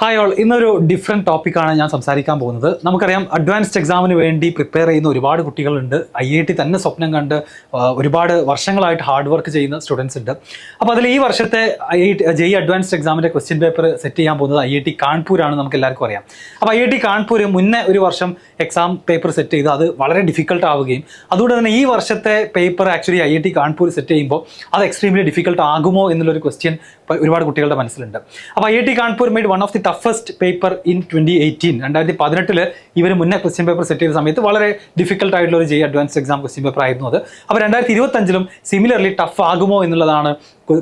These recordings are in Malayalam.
ഹായ് ഓൾ, ഇന്നൊരു ഡിഫറെൻറ്റ് ടോപ്പിക്കാണ് ഞാൻ സംസാരിക്കാൻ പോകുന്നത്. നമുക്കറിയാം, അഡ്വാൻസ്ഡ് എക്സാമിന് വേണ്ടി പ്രിപ്പയർ ചെയ്യുന്ന ഒരുപാട് കുട്ടികളുണ്ട്. IIT തന്നെ സ്വപ്നം കണ്ട് ഒരുപാട് വർഷങ്ങളായിട്ട് ഹാർഡ് വർക്ക് ചെയ്യുന്ന സ്റ്റുഡൻസ് ഉണ്ട്. അപ്പോൾ അതിൽ ഈ വർഷത്തെ JEE അഡ്വാൻസ്ഡ് എക്സാമിൻ്റെ ക്വസ്റ്റ്യൻ പേപ്പർ സെറ്റ് ചെയ്യാൻ പോകുന്നത് IIT കാൺപൂരാണ്, നമുക്ക് എല്ലാവർക്കും അറിയാം. അപ്പോൾ IIT കാൺപൂർ മുന്നേ ഒരു വർഷം എക്സാം പേപ്പർ സെറ്റ് ചെയ്ത് അത് വളരെ ഡിഫിക്കൽട്ട് ആവുകയും അതുകൊണ്ട് തന്നെ ഈ വർഷത്തെ paper actually IIT Kanpur set ചെയ്യുമ്പോൾ അത് എക്സ്ട്രീംലി ഡിഫിക്കൽട്ട് ആകുമോ എന്നുള്ളൊരു ക്വസ്റ്റ്യൻ ഒരുപാട് കുട്ടികളുടെ മനസ്സിലുണ്ട്. അപ്പോൾ IIT Kanpur made one of the toughest paper in 2018 ഇവർ മുന്നേ ക്വസ്റ്റ്യൻ പേപ്പർ സെറ്റ് ചെയ്ത സമയത്ത് വളരെ ഡിഫിക്കൽട്ട് ആയിട്ടുള്ള ഒരു JEE advanced exam question paper ആയിരുന്നു അത്. അപ്പോൾ 2025 സിമിലർലി ടഫ് ആകുമോ എന്നുള്ളതാണ്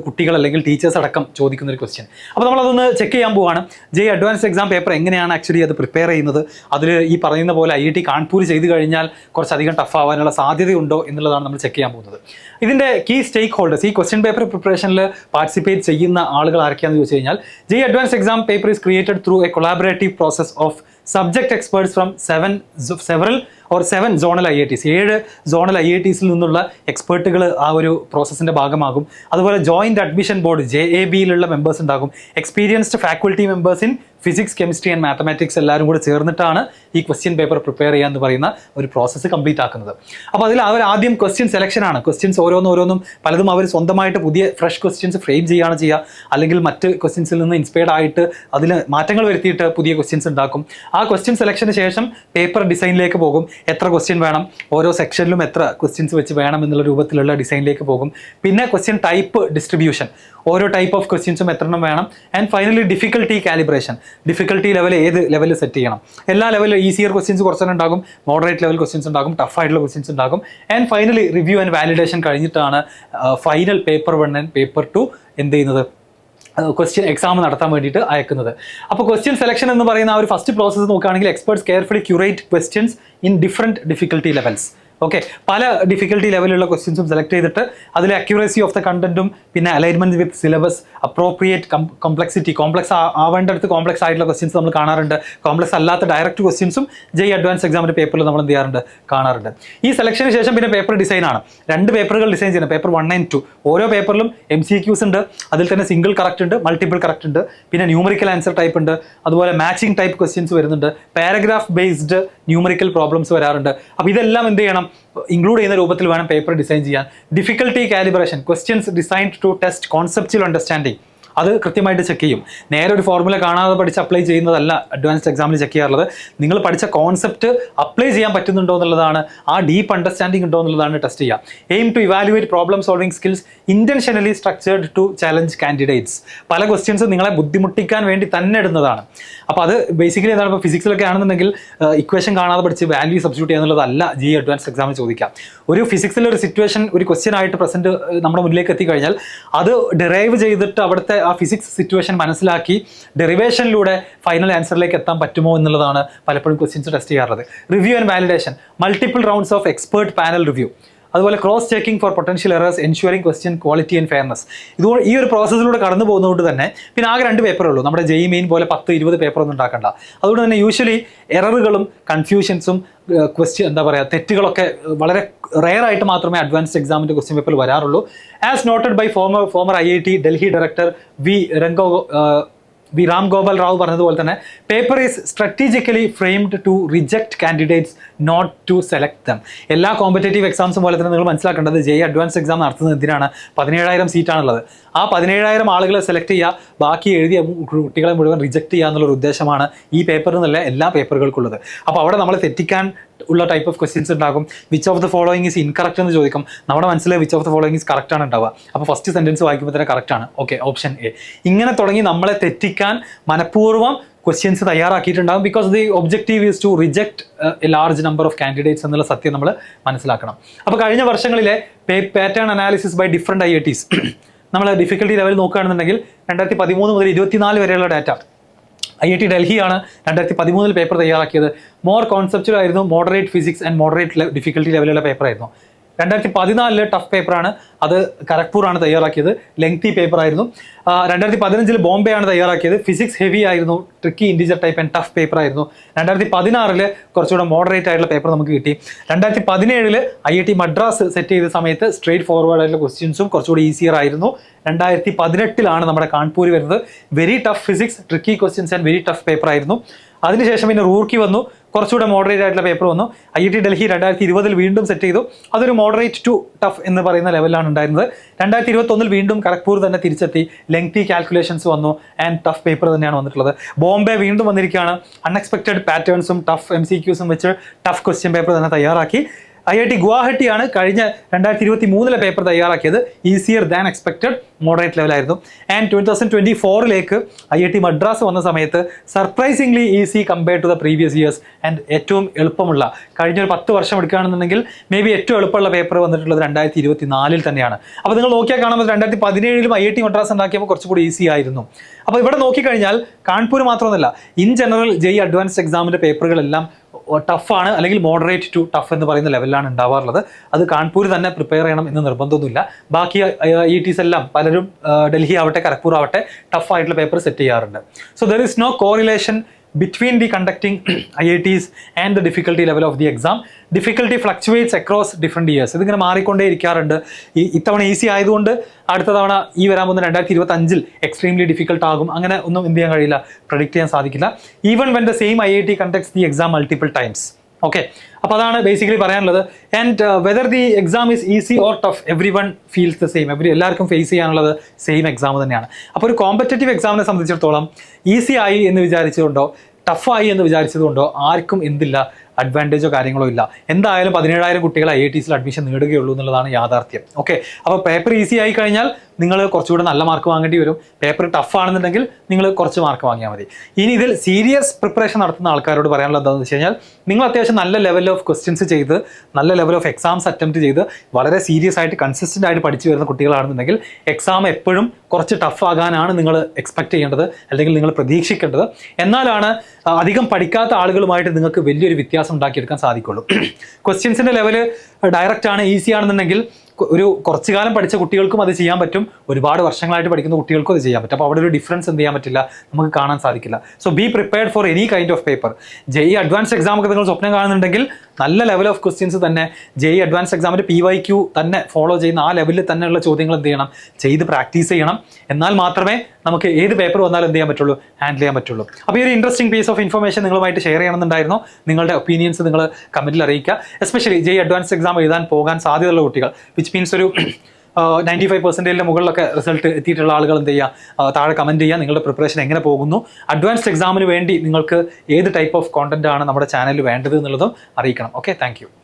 കുട്ടികൾ അല്ലെങ്കിൽ ടീച്ചേഴ്സ് അടക്കം ചോദിക്കുന്ന ഒരു ക്വസ്റ്റ്യൻ. അപ്പോൾ നമ്മളതൊന്ന് ചെക്ക് ചെയ്യാൻ പോവുകയാണ്. JEE അഡ്വാൻസ്ഡ് എക്സാം പേപ്പർ എങ്ങനെയാണ് ആക്ച്വലി അത് പ്രിപ്പയർ ചെയ്യുന്നത്, അതിൽ ഈ പറയുന്ന പോലെ IIT കാൺപൂർ ചെയ്ത് കഴിഞ്ഞാൽ കുറച്ചധികം ടഫ് ആവാനുള്ള സാധ്യതയുണ്ടോ എന്നുള്ളതാണ് നമ്മൾ ചെക്ക് ചെയ്യാൻ പോകുന്നത്. ഇതിൻ്റെ കീ സ്റ്റേക്ക് ഹോൾഡേഴ്സ്, ഈ ക്വസ്റ്റ്യൻ പേപ്പർ പ്രിപ്പറേഷനിൽ പാർട്ടിസിപ്പേറ്റ് ചെയ്യുന്ന ആളുകൾ ആരൊക്കെയാണെന്ന് ചോദിച്ചു കഴിഞ്ഞാൽ, JEE advanced exam paper is created through a collaborative process of subject experts from 7 zonal IITs, 7 zonal IITസിൽ നിന്നുള്ള എക്സ്പേർട്ടുകൾ ആ ഒരു പ്രോസസ്സിൻ്റെ ഭാഗമാകും. അതുപോലെ ജോയിൻറ്റ് അഡ്മിഷൻ ബോർഡ് JABയിലുള്ള മെമ്പേഴ്സ് ഉണ്ടാകും. Experienced faculty members in physics, chemistry and mathematics എല്ലാവരും കൂടെ ചേർന്നിട്ടാണ് ഈ ക്വസ്റ്റ്യൻ പേപ്പർ പ്രിപ്പയർ ചെയ്യാന്ന് പറയുന്ന ഒരു പ്രോസസ്സ് കംപ്ലീറ്റ് ആക്കുന്നത്. അപ്പോൾ അതിൽ അവർ ആദ്യം ക്വസ്റ്റ്യൻ സെലക്ഷനാണ്. ക്വസ്റ്റ്യൻസ് ഓരോന്നും പലതും അവർ സ്വന്തമായിട്ട് പുതിയ ഫ്രഷ് ക്വസ്റ്റ്യൻസ് ഫ്രെയിം ചെയ്യുകയാണ് ചെയ്യുക, അല്ലെങ്കിൽ മറ്റ് ക്വസ്റ്റ്യൻസിൽ നിന്ന് ഇൻസ്പയർഡ് ആയിട്ട് അതിൽ മാറ്റങ്ങൾ വരുത്തിയിട്ട് പുതിയ ക്വസ്റ്റ്യൻസ് ഉണ്ടാക്കും. ആ ക്വസ്റ്റ്യൻ സെലക്ഷന് ശേഷം പേപ്പർ ഡിസൈനിലേക്ക് പോകും. എത്ര ക്വസ്റ്റ്യൻ വേണം, ഓരോ സെക്ഷനിലും എത്ര ക്വസ്റ്റ്യൻസ് വെച്ച് വേണം എന്നുള്ള രൂപത്തിലുള്ള ഡിസൈനിലേക്ക് പോകും. പിന്നെ ക്വസ്റ്റ്യൻ ടൈപ്പ് ഡിസ്ട്രിബ്യൂഷൻ, ഓരോ ടൈപ്പ് ഓഫ് ക്വസ്റ്റ്യൻസും എണ്ണം വേണം. And finally difficulty calibration, difficulty level ഏത് ലെവലിൽ സെറ്റ് ചെയ്യണം. എല്ലാ ലെവലിലും ഈസിയർ ക്വസ്റ്റ്യൻസ് കുറച്ചെണ്ണം ഉണ്ടാകും, മോഡറേറ്റ് ലെവൽ ക്വസ്റ്റ്യൻസ് ഉണ്ടാകും, ടഫ് ആയിട്ടുള്ള ക്വസ്റ്റ്യൻസ് ഉണ്ടാകും. And finally review and validation കഴിഞ്ഞിട്ടാണ് ഫൈനൽ പേപ്പർ 1 ആൻഡ് പേപ്പർ 2 എന്ത് ചെയ്യുന്നത്, ക്വസ്റ്റ്യൻ എക്സാം നടത്താൻ വേണ്ടിയിട്ട് അയക്കുന്നത്. അപ്പോൾ ക്വസ്റ്റ്യൻ സെലക്ഷൻ എന്ന് പറയുന്ന ആ ഒരു ഫസ്റ്റ് പ്രോസസ്സ് നോക്കുകയാണെങ്കിൽ, experts carefully curate questions in different difficulty levels. Okay, പല ഡിഫിക്കൽട്ടി ലെവലുള്ള ക്വസ്റ്റ്യൻസും സെലക്ട് ചെയ്തിട്ട് അതിൽ അക്യൂറസി ഓഫ് ദ കണ്ടന്റും പിന്നെ alignment with syllabus, appropriate complexity, complex ആവേണ്ടടുത്ത് കോംപ്ലക്സ് ആയിട്ടുള്ള ക്വസ്റ്റ്യൻസ് നമ്മൾ കാണാറുണ്ട്. കോംപ്ലക്സ് അല്ലാത്ത ഡയറക്റ്റ് ക്വസ്റ്റ്യൻസും JEE അഡ്വാൻസ് എക്സാമിൻ്റെ പേപ്പറിൽ നമ്മൾ എന്ത് ചെയ്യാറുണ്ട്, കാണാറുണ്ട്. ഈ സെലക്ഷന് ശേഷം പിന്നെ പേപ്പർ ഡിസൈനാണ്. 2 പേപ്പറുകൾ ഡിസൈൻ ചെയ്യുന്നത്, പേപ്പർ 1 and 2. ഓരോ പേപ്പറിലും MCQs ഉണ്ട്, അതിൽ തന്നെ സിംഗിൾ കറക്റ്റ് ഉണ്ട്, മൾട്ടിപ്പിൾ കറക്റ്റ് ഉണ്ട്, പിന്നെ ന്യൂമറിക്കൽ ആൻസർ ടൈപ്പ് ഉണ്ട്, അതുപോലെ മാച്ചിങ് ടൈപ്പ് ക്വസ്റ്റ്യൻസ് വരുന്നുണ്ട്, പാരഗ്രാഫ് ബേസ്ഡ് ന്യൂമറിക്കൽ പ്രോബ്ലംസ് വരാറുണ്ട്. അപ്പോൾ ഇതെല്ലാം എന്ത് ചെയ്യണം, ഇൻക്ലൂഡ് ചെയ്യുന്ന രൂപത്തിൽ വേണം പേപ്പർ ഡിസൈൻ ചെയ്യാൻ. Difficulty calibration, questions designed to test conceptual understanding, അത് കൃത്യമായിട്ട് ചെക്ക് ചെയ്യും. നേരെ ഒരു ഫോർമുല കാണാതെ പഠിച്ച് അപ്ലൈ ചെയ്യുന്നതല്ല അഡ്വാൻസ്ഡ് എക്സാമിൽ ചെക്ക് ചെയ്യാറുള്ളത്. നിങ്ങൾ പഠിച്ച കോൺസെപ്റ്റ് അപ്ലൈ ചെയ്യാൻ പറ്റുന്നുണ്ടോ എന്നുള്ളതാണ്, ആ ഡീപ്പ് അണ്ടർസ്റ്റാൻഡിങ് ഉണ്ടോ എന്നുള്ളതാണ് ടെസ്റ്റ് ചെയ്യുക. Aim to evaluate problem solving skills intentionally structured to challenge candidates. പല ക്വസ്റ്റ്യൻസ് നിങ്ങളെ ബുദ്ധിമുട്ടിക്കാൻ വേണ്ടി തന്നെ ഇടുന്നതാണ്. അപ്പോൾ അത് ബേസിക്കലി എന്താണ്, ഇപ്പോൾ ഫിസിക്സിലൊക്കെ ആണെന്നുണ്ടെങ്കിൽ ഇക്വേഷൻ കാണാതെ പഠിച്ച് വാല്യൂ സബ്സ്റ്റിറ്റ്യൂട്ട് ചെയ്യാന്നുള്ളതല്ല JEE അഡ്വാൻസ്ഡ് എക്സാമിൽ ചോദിക്കാം. ഒരു ഫിസിക്സിലെ ഒരു സിറ്റുവേഷൻ ഒരു ക്വസ്റ്റ്യൻ ആയിട്ട് പ്രസന്റ് നമ്മുടെ മുന്നിലേക്ക് എത്തിക്കഴിഞ്ഞാൽ അത് ഡിറൈവ് ചെയ്തിട്ട് അവിടുത്തെ ആ ഫിസിക്സ് സിറ്റുവേഷൻ മനസ്സിലാക്കി ഡെറിവേഷനിലൂടെ ഫൈനൽ ആൻസറിലേക്ക് എത്താൻ പറ്റുമോ എന്നുള്ളതാണ് പലപ്പോഴും ക്വസ്റ്റ്യൻസ് ടെസ്റ്റ് ചെയ്യാറുള്ളത്. Review and validation, multiple rounds of expert panel review, അതുപോലെ cross checking for potential errors, ensuring question quality and fairness. ഇതുകൊണ്ട് ഈ ഒരു പ്രോസസ്സിലൂടെ കടന്നു പോകുന്നതുകൊണ്ട് തന്നെ പിന്നെ ആകെ 2 പേപ്പറേ ഉള്ളൂ. നമ്മുടെ JEE മെയിൻ പോലെ 10-20 പേപ്പറൊന്നും ഉണ്ടാക്കണ്ട. അതുകൊണ്ട് തന്നെ യൂഷ്വലി എററുകളും കൺഫ്യൂഷൻസും എന്താ പറയുക, തെറ്റുകളൊക്കെ വളരെ റെയർ ആയിട്ട് മാത്രമേ അഡ്വാൻസ്ഡ് എക്സാമിൻ്റെ ക്വസ്റ്റ്യൻ പേപ്പറിൽ വരാറുള്ളൂ. As noted by former IIT Delhi director V Ram Gopal Rao പറഞ്ഞതുപോലെ തന്നെ, paper is strategically framed to reject candidates not to select them. എല്ലാ കോമ്പറ്റേറ്റീവ് എക്സാംസും പോലെ തന്നെ നിങ്ങൾ മനസ്സിലാക്കേണ്ടത്, JEE അഡ്വാൻസ് എക്സാം നടത്തുന്നത് എന്തിനാണ്, 17,000 സീറ്റാണുള്ളത്. ആ 17,000 ആളുകളെ സെലക്ട് ചെയ്യുക, ബാക്കി എഴുതിയ കുട്ടികളെ മുഴുവൻ റിജക്ട് ചെയ്യുക എന്നുള്ളൊരു ഉദ്ദേശമാണ് ഈ പേപ്പറിൽ നിന്നല്ല എല്ലാ പേപ്പറുകൾക്കുള്ളത്. അപ്പോൾ അവിടെ നമ്മളെ തെറ്റിക്കാൻ ഉള്ള ടൈപ്പ് ഓഫ് ക്വസ്റ്റ്യൻസ് ഉണ്ടാകും. Which of the following is incorrect എന്ന് ചോദിക്കും. നമ്മുടെ മനസ്സിലെ which of the following is correct ആണ് ഉണ്ടാവുക. അപ്പോൾ ഫസ്റ്റ് സെന്റൻസ് വായിക്കുമ്പോൾ തന്നെ കറക്റ്റ് ആണ്, ഓക്കെ, ഓപ്ഷൻ A. ഇങ്ങനെ തുടങ്ങി നമ്മളെ തെറ്റിക്കാൻ മനഃപൂർവ്വം ക്വസ്റ്റ്യൻസ് തയ്യാറാക്കിയിട്ടുണ്ടാകും. Because the objective is to reject a large number of candidates എന്നുള്ള സത്യം നമ്മൾ മനസ്സിലാക്കണം. അപ്പോൾ കഴിഞ്ഞ വർഷങ്ങളിലെ pattern analysis by different IITs നമ്മൾ ഡിഫിക്കൽട്ടി ലെവൽ നോക്കുകയാണെന്നുണ്ടെങ്കിൽ 2013 മുതൽ 2024 വരെയുള്ള ഡാറ്റ, IIT ഡൽഹിയാണ് 2013 പേപ്പർ തയ്യാറാക്കിയത്. മോർ കോൺസെപ്ച്വൽ ആയിരുന്നു, moderate physics and moderate difficulty ലെവലുള്ള പേപ്പർ ആയിരുന്നു. 2014 ടഫ് പേപ്പറാണ്, അത് ഖരഗ്പൂറാണ് തയ്യാറാക്കിയത്, ലെങ്തി പേപ്പർ ആയിരുന്നു. 2015 ബോംബെ ആണ് തയ്യാറാക്കിയത്, ഫിസിക്സ് ഹെവി ആയിരുന്നു, tricky integer type and tough paper ആയിരുന്നു. 2016 കുറച്ചുകൂടെ മോഡറേറ്റ് ആയിട്ടുള്ള പേപ്പർ നമുക്ക് കിട്ടി. 2017 IIT മദ്രാസ് സെറ്റ് ചെയ്ത സമയത്ത് സ്ട്രേറ്റ് ഫോർവേഡ് ആയിട്ടുള്ള ക്വസ്റ്റ്യൻസും കുറച്ചുകൂടി ഈസിയർ ആയിരുന്നു. 2018 നമ്മുടെ കാൺപൂർ വരുന്നത്. Very tough physics, tricky questions and very tough paper ആയിരുന്നു. അതിനുശേഷം പിന്നെ റൂർക്കി വന്നു, കുറച്ചുകൂടെ മോഡറേറ്റ് ആയിട്ടുള്ള പേപ്പർ വന്നു. IIT ഡൽഹി 2020 വീണ്ടും സെറ്റ് ചെയ്തു, അതൊരു മോഡറേറ്റ് ടു ടഫ് എന്ന് പറയുന്ന ലെവലാണ് ഉണ്ടായിരുന്നത്. 2021 വീണ്ടും ഖരഗ്പൂർ തന്നെ തിരിച്ചെത്തി, ലെങ്തി കാൽക്കുലേഷൻസ് വന്നു ആൻഡ് ടഫ് പേപ്പർ തന്നെയാണ് വന്നിട്ടുള്ളത്. ബോംബെ വീണ്ടും വന്നിരിക്കുകയാണ്, അൺഎക്സ്പെക്റ്റഡ് പാറ്റേൺസും ടഫ് MCQസും വെച്ച് ടഫ് ക്വസ്റ്റ്യൻ പേപ്പർ തന്നെ തയ്യാറാക്കി. IIT ഗുവാഹട്ടിയാണ് കഴിഞ്ഞ 2023 പേപ്പർ തയ്യാറാക്കിയത്, ഈസിയർ ദാൻ എക്സ്പെക്റ്റഡ്, മോഡറേറ്റ് ലെവലായിരുന്നു. ആൻഡ് 2024 IIT മദ്രാസ് വന്ന സമയത്ത് surprisingly easy compared to the previous years and ഏറ്റവും എളുപ്പമുള്ള, കഴിഞ്ഞൊരു 10 വർഷം എടുക്കുകയാണെന്നുണ്ടെങ്കിൽ മേ ബി ഏറ്റവും എളുപ്പമുള്ള പേപ്പർ വന്നിട്ടുള്ളത് 2024 തന്നെയാണ്. അപ്പോൾ നിങ്ങൾ നോക്കിയാൽ കാണുമ്പോൾ 2017 IIT മദ്രാസ് ഉണ്ടാക്കിയപ്പോൾ കുറച്ചുകൂടി ഈസി ആയിരുന്നു. അപ്പോൾ ഇവിടെ നോക്കിക്കഴിഞ്ഞാൽ കാൺപൂർ മാത്രമൊന്നുമല്ല, ഇൻ ജനറൽ JEE അഡ്വാൻസ്ഡ് എക്സാമിൻ്റെ പേപ്പറുകളെല്ലാം ടഫാണ്, അല്ലെങ്കിൽ മോഡറേറ്റ് ടു ടഫ് എന്ന് പറയുന്ന ലെവലിലാണ് ഉണ്ടാവാറുള്ളത്. അത് കാൺപൂർ തന്നെ പ്രിപ്പയർ ചെയ്യണം എന്ന് നിർബന്ധമൊന്നുമില്ല. ബാക്കി IITs എല്ലാം പലരും ഡൽഹി ആവട്ടെ ഖരഗ്പൂർ ആവട്ടെ ടഫ് ആയിട്ടുള്ള പേപ്പർ സെറ്റ് ചെയ്യാറുണ്ട്. So there is no correlation between the conducting IITs and the difficulty level of the exam. Difficulty fluctuates across different years. ഇതിങ്ങനെ മാറിക്കൊണ്ടേ ഇരിക്കാറുണ്ട്. ഇത്തവണ ഈസി ആയതുകൊണ്ട് അടുത്ത തവണ ഈ വരാൻ പോകുന്ന 2025 എക്സ്ട്രീംലി ഡിഫിക്കൽട്ട് ആകും, അങ്ങനെ ഒന്നും എന്ത് ചെയ്യാൻ കഴിയില്ല, പ്രഡിക്റ്റ് ചെയ്യാൻ സാധിക്കില്ല. Even when the same IIT conducts the exam multiple times. Okay, അപ്പോൾ അതാണ് ബേസിക്കലി പറയാനുള്ളത്. And whether the exam is easy or tough, every one feels the same. എല്ലാവർക്കും ഫേസ് ചെയ്യാനുള്ളത് സെയിം എക്സാം തന്നെയാണ്. അപ്പോൾ ഒരു കോമ്പറ്റേറ്റീവ് എക്സാമിനെ സംബന്ധിച്ചിടത്തോളം ഈസി ആയി എന്ന് വിചാരിച്ചുകൊണ്ടോ ടഫായി എന്ന് വിചാരിച്ചതുകൊണ്ടോ ആർക്കും എന്തില്ല, അഡ്വാൻറ്റേജോ കാര്യങ്ങളോ ഇല്ല. എന്തായാലും 17,000 കുട്ടികൾ IITസിൽ അഡ്മിഷൻ നേടുകയുള്ളൂ എന്നുള്ളതാണ് യാഥാർത്ഥ്യം. ഓക്കെ, അപ്പോൾ പേപ്പർ ഈസി ആയി കഴിഞ്ഞാൽ നിങ്ങൾ കുറച്ചുകൂടെ നല്ല മാർക്ക് വാങ്ങേണ്ടി വരും. പേപ്പർ ടഫ് ആണെന്നുണ്ടെങ്കിൽ നിങ്ങൾ കുറച്ച് മാർക്ക് വാങ്ങിയാൽ മതി. ഇനി ഇതിൽ സീരിയസ് പ്രിപ്പറേഷൻ നടത്തുന്ന ആൾക്കാരോട് പറയാനുള്ളത് എന്താണെന്ന് വെച്ച് കഴിഞ്ഞാൽ, നിങ്ങൾ അത്യാവശ്യം നല്ല ലെവൽ ഓഫ് ക്വസ്റ്റ്യൻസ് ചെയ്ത്, നല്ല ലെവൽ ഓഫ് എക്സാംസ് അറ്റംപ്റ്റ് ചെയ്ത്, വളരെ സീരിയസ് ആയിട്ട് കൺസിസ്റ്റൻ്റ് ആയിട്ട് പഠിച്ചു വരുന്ന കുട്ടികളാണെന്നുണ്ടെങ്കിൽ എക്സാം എപ്പോഴും കുറച്ച് ടഫ് ആകാനാണ് നിങ്ങൾ എക്സ്പെക്ട് ചെയ്യേണ്ടത്, അല്ലെങ്കിൽ നിങ്ങൾ പ്രതീക്ഷിക്കേണ്ടത്. എന്നാലാണ് അധികം പഠിക്കാത്ത ആളുകളുമായിട്ട് നിങ്ങൾക്ക് വലിയൊരു വ്യത്യാസം ഉണ്ടാക്കിയെടുക്കാൻ സാധിക്കുള്ളൂ. ക്വസ്റ്റ്യൻസിൻ്റെ ലെവല് ഡയറക്റ്റ് ആണ്, ഈസി ആണെന്നുണ്ടെങ്കിൽ ഒരു കുറച്ചു കാലം പഠിച്ച കുട്ടികൾക്കും അത് ചെയ്യാൻ പറ്റും, ഒരുപാട് വർഷങ്ങളായിട്ട് പഠിക്കുന്ന കുട്ടികൾക്കും അത് ചെയ്യാൻ പറ്റും. അപ്പോൾ അവിടെ ഒരു ഡിഫറൻസ് എന്ത് ചെയ്യാൻ പറ്റില്ല, നമുക്ക് കാണാൻ സാധിക്കില്ല. So be prepared for any kind of paper. JEE advanced exam ഒക്കെ നിങ്ങൾ സ്വപ്നം കാണുന്നുണ്ടെങ്കിൽ നല്ല ലെവൽ ഓഫ് ക്വസ്റ്റ്യൻസ് തന്നെ, JEE അഡ്വാൻസ്ഡ് എക്സാമിൻ്റെ PYQ തന്നെ ഫോളോ ചെയ്യുന്ന ആ ലെവലിൽ തന്നെയുള്ള ചോദ്യങ്ങൾ എന്ത് ചെയ്യണം, ചെയ്ത് പ്രാക്ടീസ് ചെയ്യണം. എന്നാൽ മാത്രമേ നമുക്ക് ഏത് പേപ്പർ വന്നാലും എന്ത് ചെയ്യാൻ പറ്റുള്ളൂ, ഹാൻഡിൽ ചെയ്യാൻ പറ്റുള്ളൂ. അപ്പോൾ ഈ ഒരു ഇൻട്രസ്റ്റിംഗ് പീസ് ഓഫ് ഇൻഫർമേഷൻ നിങ്ങളുമായിട്ട് ഷെയർ ചെയ്യണമെന്നുണ്ടായിരുന്നു. നിങ്ങളുടെ ഒപ്പീനിയൻസ് നിങ്ങൾ കമൻറ്റിൽ അറിയിക്കുക. എസ്പെഷ്യലി JEE അഡ്വാൻസ്ഡ് എക്സാം എഴുതാൻ പോകാൻ സാധ്യതയുള്ള കുട്ടികൾ, വിച്ച് മീൻസ് ഒരു 95% മുകളിലൊക്കെ റിസൾട്ട് എത്തിയിട്ടുള്ള ആളുകൾ എന്ത് ചെയ്യുക, താഴെ കമൻറ്റ് ചെയ്യുക, നിങ്ങളുടെ പ്രിപ്പറേഷൻ എങ്ങനെ പോകുന്നു, അഡ്വാൻസ്ഡ് എക്സാമിന് വേണ്ടി നിങ്ങൾക്ക് ഏത് ടൈപ്പ് ഓഫ് കോണ്ടന്റ് ആണ് നമ്മുടെ ചാനലിൽ വേണ്ടത് എന്നുള്ളതും അറിയിക്കണം. Okay, thank you.